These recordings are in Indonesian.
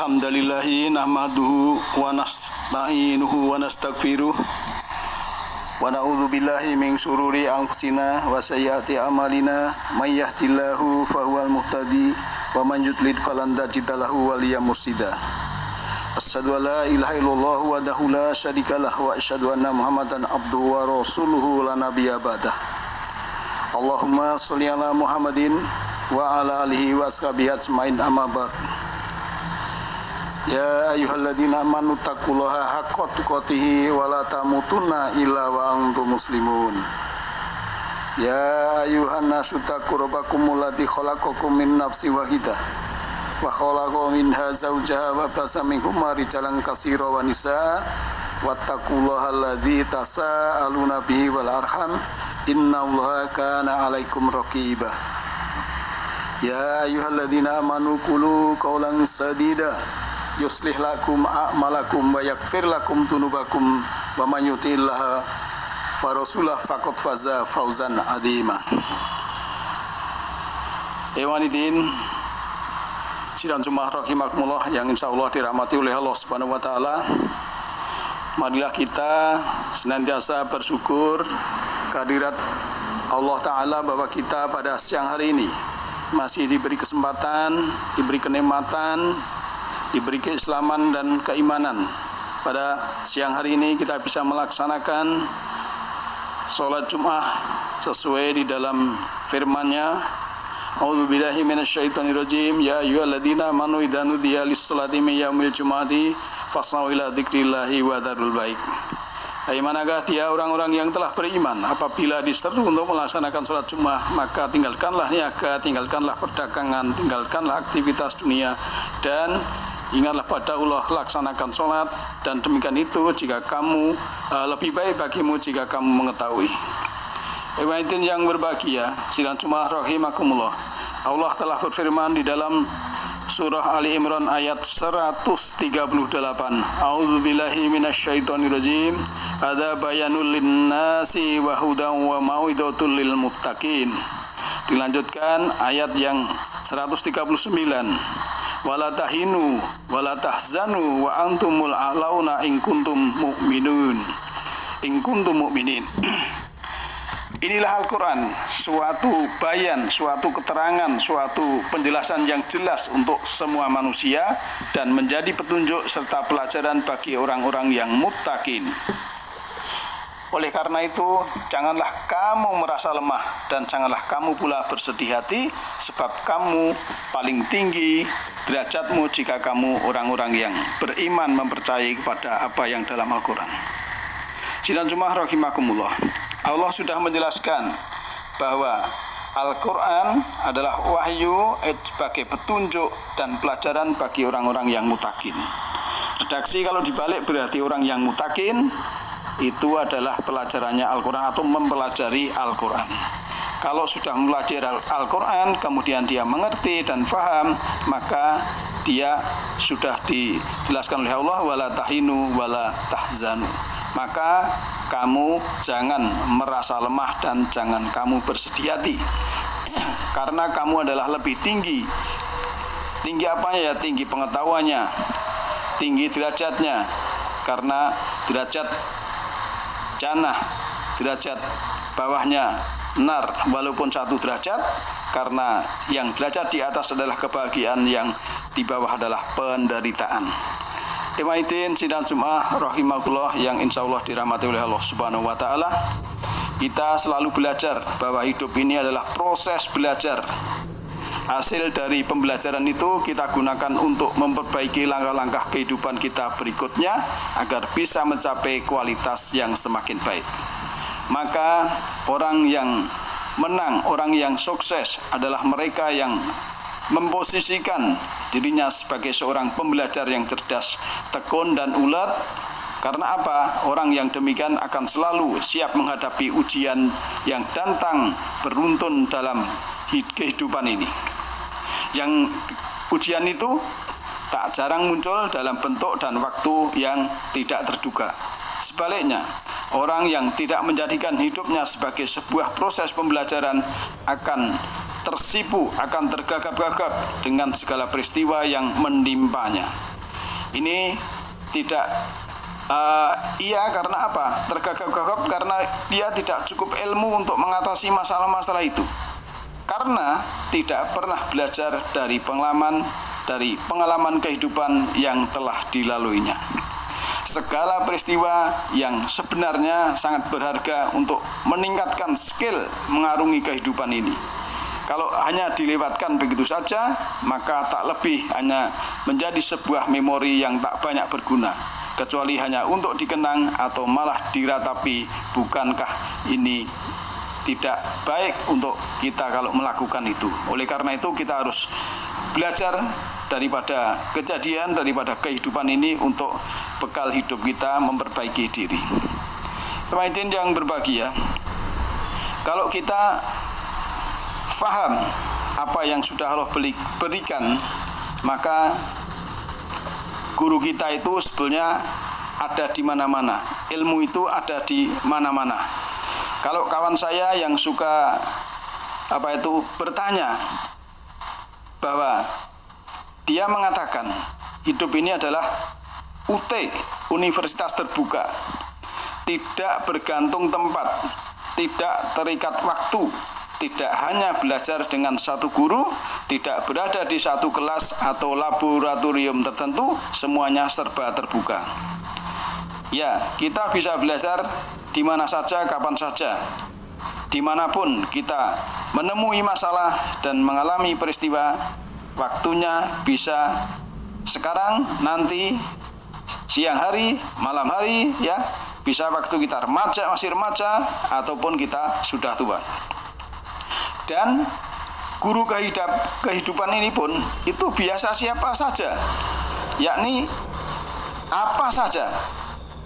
Innalhamdalillahi nahmaduhu wa nasta'inuhu wa nastaghfiruh wa na'udzu billahi min syururi anfusina wa sayyiati a'malina may yahdihillahu fahuwal muhtadi wa man yudlil falan tajida lahu waliyyan mursyida. Asyhadu an la ilaha illallah wahdahu la syarikalah wa asyhadu anna Muhammadan abduhu wa rasuluhu la nabiyya ba'dah. Allahumma sholli ala Muhammadin wa ala alihi wa ashabihi ajmain amma ba'd. Ya ayyuhalladzina amanu taqullaha haqqa tuqatih wa la tamutunna illa wa antum muslimun. Ya ayyuhan nasu taqu rabbakumul ladzi khalaqakum min nafsin wahidah wa khalaqa minha zawjaha wa basa minhuma rijalan katsiran wa nisaa wattaqullaha alladzi tasaaluna bihi wal arham innallaha kana 'alaikum raqiba. Ya ayyuhalladzina amanu qulu qawlan sadida yuslih lakum a'malakum wa yaghfir lakum dzunubakum wa man yuti'illaha fa rasulahu faqad faza fawzan 'azima. Ewanidin sidang Jumat rahimakumullah yang insyaallah dirahmati oleh Allah Subhanahu wa taala. Marilah kita senantiasa bersyukur kehadirat Allah taala bahwa kita pada siang hari ini masih diberi kesempatan, diberi kenikmatan, diberi keislaman dan keimanan. Pada siang hari ini kita bisa melaksanakan sholat Jum'ah sesuai di dalam firman-Nya. A'udzubillahi minasyaitonirrajim. Ya ayyuhalladzina amanu idza nudiya lis-sholati min yaumil jum'ati fas'au ila dzikrillahi wa dzarul bai'a. Manakah dia orang-orang yang telah beriman apabila diseru untuk melaksanakan sholat Jumat, maka tinggalkanlah niaga, tinggalkanlah perdagangan, tinggalkanlah aktivitas dunia, dan ingatlah pada Allah, laksanakan sholat, dan demikian itu jika kamu lebih baik bagimu jika kamu mengetahui. Ibadah yang berbahagia, sidang Jumat rahimakumullah. Allah telah berfirman di dalam Surah Ali Imran ayat 138. A'udzubillahi minasyaitonirrajim. Ada bayanul linnasi wa hudan wa mau'izatul lil muttaqin. Dilanjutkan ayat yang 139. Wala tahinu wala tahzanu wa antumul a'launa in kuntum mu'minun. In kuntum mu'minin. Inilah Al-Quran, suatu bayan, suatu keterangan, suatu penjelasan yang jelas untuk semua manusia dan menjadi petunjuk serta pelajaran bagi orang-orang yang muttaqin. Oleh karena itu, janganlah kamu merasa lemah dan janganlah kamu pula bersedih hati, sebab kamu paling tinggi derajatmu jika kamu orang-orang yang beriman mempercayai kepada apa yang dalam Al-Quran. Sidang Jumat rahimakumullah. Allah sudah menjelaskan bahwa Al-Quran adalah wahyu sebagai petunjuk dan pelajaran bagi orang-orang yang muttaqin. Redaksi kalau dibalik berarti orang yang muttaqin itu adalah pelajarannya Al-Quran atau mempelajari Al-Quran. Kalau sudah mempelajari Al-Quran kemudian dia mengerti dan faham, maka dia sudah dijelaskan oleh Allah wala tahinu wala tahzanu. Maka kamu jangan merasa lemah dan jangan kamu bersedih hati. Karena kamu adalah lebih tinggi. Tinggi apa ya? Tinggi pengetahuannya, tinggi derajatnya. Karena derajat jannah, derajat bawahnya nar, walaupun satu derajat. Karena yang derajat di atas adalah kebahagiaan, yang di bawah adalah penderitaan. Imaidin sidang Jum'ah rahimahullah yang insyaallah dirahmati oleh Allah Subhanahu wa taala. Kita selalu belajar bahwa hidup ini adalah proses belajar. Hasil dari pembelajaran itu kita gunakan untuk memperbaiki langkah-langkah kehidupan kita berikutnya agar bisa mencapai kualitas yang semakin baik. Maka orang yang menang, orang yang sukses adalah mereka yang memposisikan dirinya sebagai seorang pembelajar yang cerdas, tekun dan ulet. Karena apa? Orang yang demikian akan selalu siap menghadapi ujian yang datang beruntun dalam kehidupan ini. Yang ujian itu tak jarang muncul dalam bentuk dan waktu yang tidak terduga. Sebaliknya, orang yang tidak menjadikan hidupnya sebagai sebuah proses pembelajaran akan tersipu, akan tergagap-gagap dengan segala peristiwa yang menimpanya. Ini tidak iya karena apa? Tergagap-gagap karena dia tidak cukup ilmu untuk mengatasi masalah-masalah itu. Karena tidak pernah belajar dari pengalaman kehidupan yang telah dilaluinya. Segala peristiwa yang sebenarnya sangat berharga untuk meningkatkan skill mengarungi kehidupan ini. Kalau hanya dilewatkan begitu saja, maka tak lebih hanya menjadi sebuah memori yang tak banyak berguna, kecuali hanya untuk dikenang atau malah diratapi. Bukankah ini tidak baik untuk kita kalau melakukan itu? Oleh karena itu kita harus belajar daripada kejadian, daripada kehidupan ini untuk bekal hidup kita memperbaiki diri. Teman-teman yang berbahagia, kalau kita faham apa yang sudah Allah berikan, maka guru kita itu sebetulnya ada di mana-mana. Ilmu itu ada di mana-mana. Kalau kawan saya yang suka bertanya bahwa dia mengatakan hidup ini adalah UT, Universitas Terbuka, tidak bergantung tempat, tidak terikat waktu, tidak hanya belajar dengan satu guru, tidak berada di satu kelas atau laboratorium tertentu, semuanya serba terbuka. Ya, kita bisa belajar di mana saja, kapan saja, dimanapun kita menemui masalah dan mengalami peristiwa. Waktunya bisa sekarang, nanti, siang hari, malam hari, ya, bisa waktu kita remaja, masih remaja, ataupun kita sudah tua. Dan guru kehidupan ini pun itu biasa siapa saja, yakni apa saja,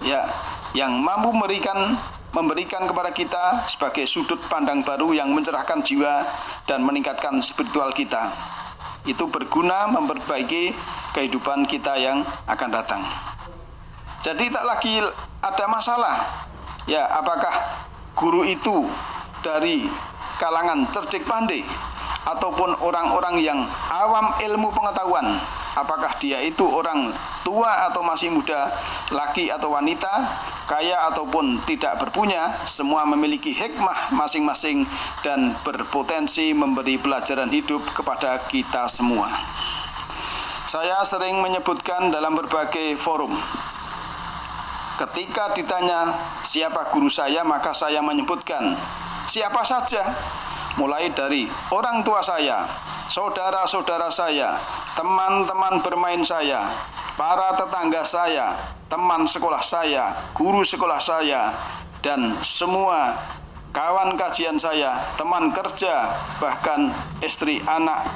ya, yang mampu memberikan kepada kita sebagai sudut pandang baru yang mencerahkan jiwa dan meningkatkan spiritual kita. Itu berguna memperbaiki kehidupan kita yang akan datang. Jadi tak lagi ada masalah, ya, apakah guru itu dari kalangan cerdik pandai ataupun orang-orang yang awam ilmu pengetahuan, apakah dia itu orang tua atau masih muda, laki atau wanita, kaya ataupun tidak berpunya, semua memiliki hikmah masing-masing dan berpotensi memberi pelajaran hidup kepada kita semua. Saya sering menyebutkan dalam berbagai forum, ketika ditanya siapa guru saya, maka saya menyebutkan siapa saja, mulai dari orang tua saya, saudara-saudara saya, teman-teman bermain saya, para tetangga saya, teman sekolah saya, guru sekolah saya, dan semua kawan kajian saya, teman kerja, bahkan istri anak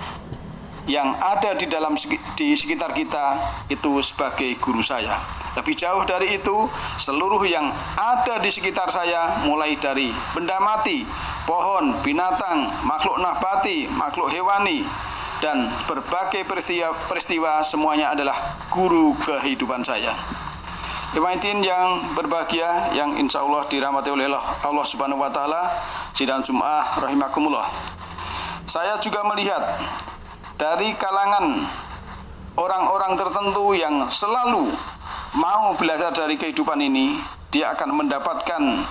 yang ada di sekitar kita itu sebagai guru saya. Lebih jauh dari itu, seluruh yang ada di sekitar saya, mulai dari benda mati, pohon, binatang, makhluk nabati, makhluk hewani, dan berbagai peristiwa semuanya adalah guru kehidupan saya. Teman-teman yang berbahagia, yang insya Allah dirahmati oleh Allah Subhanahu wa Ta'ala, sidang Jum'ah rahimakumullah. Saya juga melihat dari kalangan orang-orang tertentu yang selalu mau belajar dari kehidupan ini, dia akan mendapatkan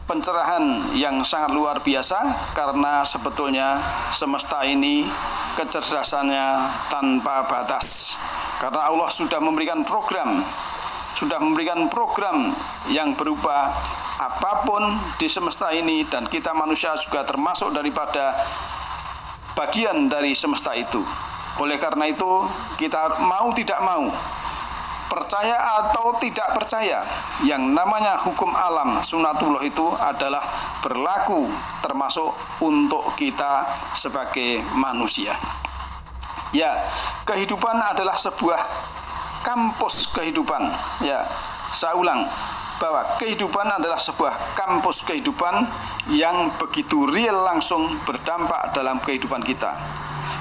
pencerahan yang sangat luar biasa, karena sebetulnya semesta ini kecerdasannya tanpa batas. Karena Allah sudah memberikan program yang berupa apapun di semesta ini, dan kita manusia juga termasuk daripada bagian dari semesta itu. Oleh karena itu, kita mau tidak mau, percaya atau tidak percaya, yang namanya hukum alam sunatullah itu adalah berlaku termasuk untuk kita sebagai manusia. Ya, kehidupan adalah sebuah kampus kehidupan. Ya, saya ulang bahwa kehidupan adalah sebuah kampus kehidupan yang begitu real, langsung berdampak dalam kehidupan kita.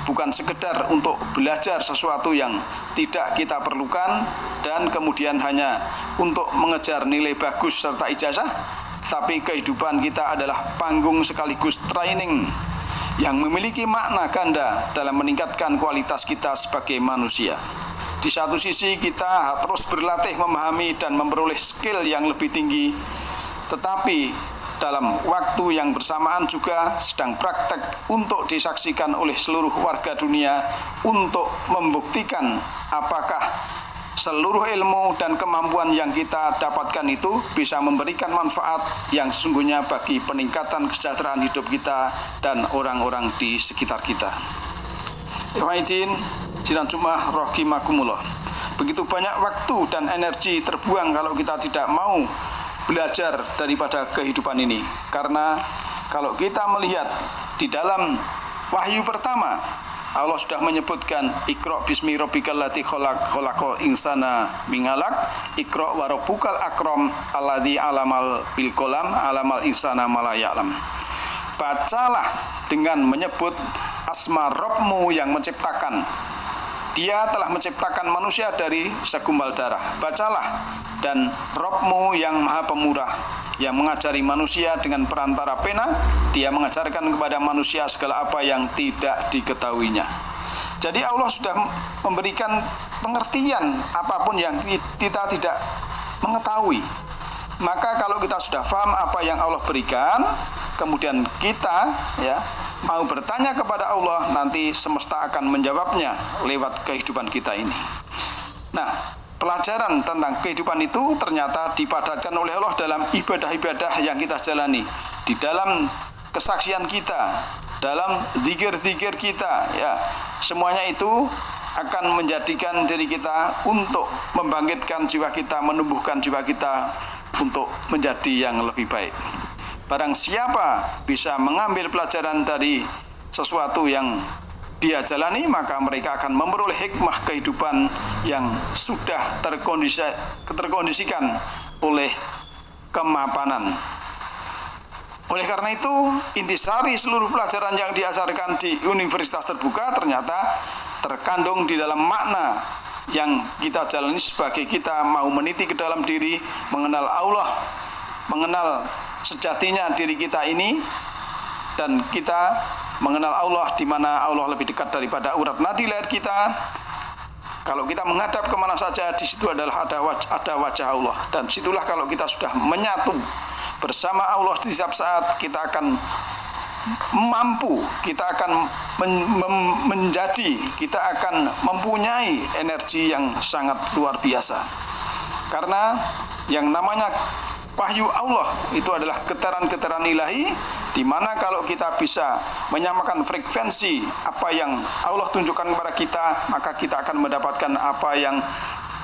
Bukan sekedar untuk belajar sesuatu yang tidak kita perlukan dan kemudian hanya untuk mengejar nilai bagus serta ijazah, tapi kehidupan kita adalah panggung sekaligus training yang memiliki makna ganda dalam meningkatkan kualitas kita sebagai manusia. Di satu sisi kita terus berlatih memahami dan memperoleh skill yang lebih tinggi, tetapi dalam waktu yang bersamaan juga sedang praktek untuk disaksikan oleh seluruh warga dunia untuk membuktikan apakah seluruh ilmu dan kemampuan yang kita dapatkan itu bisa memberikan manfaat yang sesungguhnya bagi peningkatan kesejahteraan hidup kita dan orang-orang di sekitar kita. Ikhwaidin, Jiran Jum'ah rahimakumullah. Begitu banyak waktu dan energi terbuang kalau kita tidak mau belajar daripada kehidupan ini. Karena kalau kita melihat di dalam wahyu pertama, Allah sudah menyebutkan Iqra bismi rabbikal ladzi khalaq khalaqal insana min 'alaq Iqra wa rabbukal akram alladzi 'alamal bil qalam 'alamal insana ma la ya'lam. Bacalah dengan menyebut asma Rabbmu yang menciptakan. Dia telah menciptakan manusia dari segumpal darah. Bacalah, dan Rabbmu yang maha pemurah, yang mengajari manusia dengan perantara pena, dia mengajarkan kepada manusia segala apa yang tidak diketahuinya. Jadi Allah sudah memberikan pengertian apapun yang kita tidak mengetahui. Maka kalau kita sudah paham apa yang Allah berikan, kemudian kita mau bertanya kepada Allah, nanti semesta akan menjawabnya lewat kehidupan kita ini. Nah, pelajaran tentang kehidupan itu ternyata dipadatkan oleh Allah dalam ibadah-ibadah yang kita jalani, di dalam kesaksian kita, dalam zikir-zikir kita, semuanya itu akan menjadikan diri kita untuk membangkitkan jiwa kita, menumbuhkan jiwa kita untuk menjadi yang lebih baik. Barang siapa bisa mengambil pelajaran dari sesuatu yang dia jalani, maka mereka akan memperoleh hikmah kehidupan yang sudah terkondisikan oleh kemapanan. Oleh karena itu, intisari seluruh pelajaran yang diajarkan di universitas terbuka ternyata terkandung di dalam makna yang kita jalani sebagai kita mau meniti ke dalam diri, mengenal Allah, mengenal sejatinya diri kita ini, dan kita mengenal Allah di mana Allah lebih dekat daripada urat nadi leher kita. Kalau kita menghadap kemana saja, di situ adalah ada wajah Allah, dan situlah kalau kita sudah menyatu bersama Allah di setiap saat, kita akan mampu, kita akan kita akan mempunyai energi yang sangat luar biasa. Karena yang namanya wahyu Allah itu adalah getaran-getaran ilahi, di mana kalau kita bisa menyamakan frekuensi apa yang Allah tunjukkan kepada kita, maka kita akan mendapatkan apa yang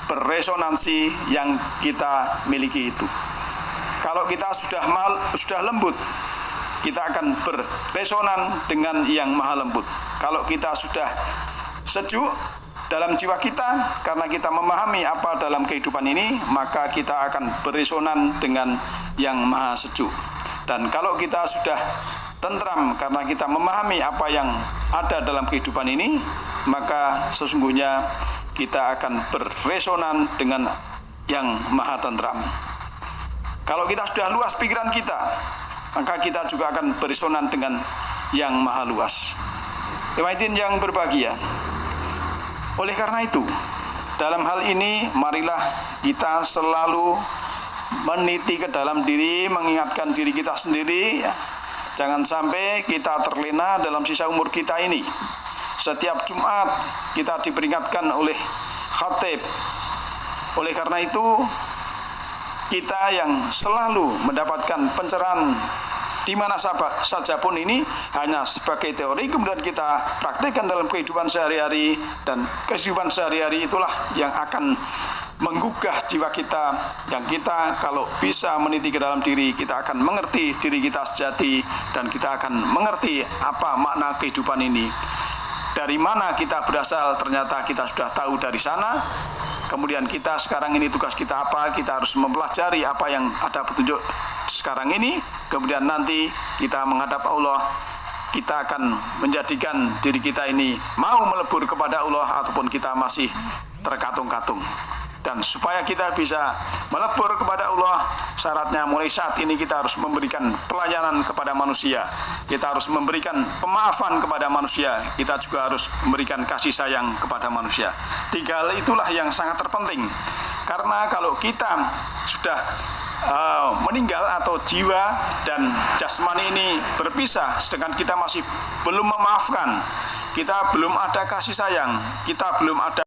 beresonansi yang kita miliki itu. Kalau kita sudah lembut, kita akan beresonan dengan yang maha lembut. Kalau kita sudah sejuk dalam jiwa kita, karena kita memahami apa dalam kehidupan ini, maka kita akan beresonan dengan yang maha sejuk. Dan kalau kita sudah tentram karena kita memahami apa yang ada dalam kehidupan ini, maka sesungguhnya kita akan beresonan dengan yang maha tentram. Kalau kita sudah luas pikiran kita, maka kita juga akan beresonan dengan yang maha luas. Ikhwatin yang berbahagia, oleh karena itu, dalam hal ini marilah kita selalu meniti ke dalam diri, mengingatkan diri kita sendiri, jangan sampai kita terlena dalam sisa umur kita ini. Setiap Jumat kita diperingatkan oleh khatib. Oleh karena itu, kita yang selalu mendapatkan pencerahan di mana saja pun ini hanya sebagai teori, kemudian kita praktekkan dalam kehidupan sehari-hari, dan kehidupan sehari-hari itulah yang akan menggugah jiwa kita, yang kita kalau bisa meniti ke dalam diri, kita akan mengerti diri kita sejati, dan kita akan mengerti apa makna kehidupan ini. Dari mana kita berasal, ternyata kita sudah tahu dari sana. Kemudian kita sekarang ini tugas kita apa, kita harus mempelajari apa yang ada petunjuk sekarang ini. Kemudian nanti kita menghadap Allah, kita akan menjadikan diri kita ini mau melebur kepada Allah, ataupun kita masih terkatung-katung. Dan supaya kita bisa melebur kepada Allah, syaratnya mulai saat ini kita harus memberikan pelayanan kepada manusia, kita harus memberikan pemaafan kepada manusia, kita juga harus memberikan kasih sayang kepada manusia. 3 hal itulah yang sangat terpenting, karena kalau kita sudah meninggal atau jiwa dan jasmani ini berpisah, sedangkan kita masih belum memaafkan, kita belum ada kasih sayang, kita belum ada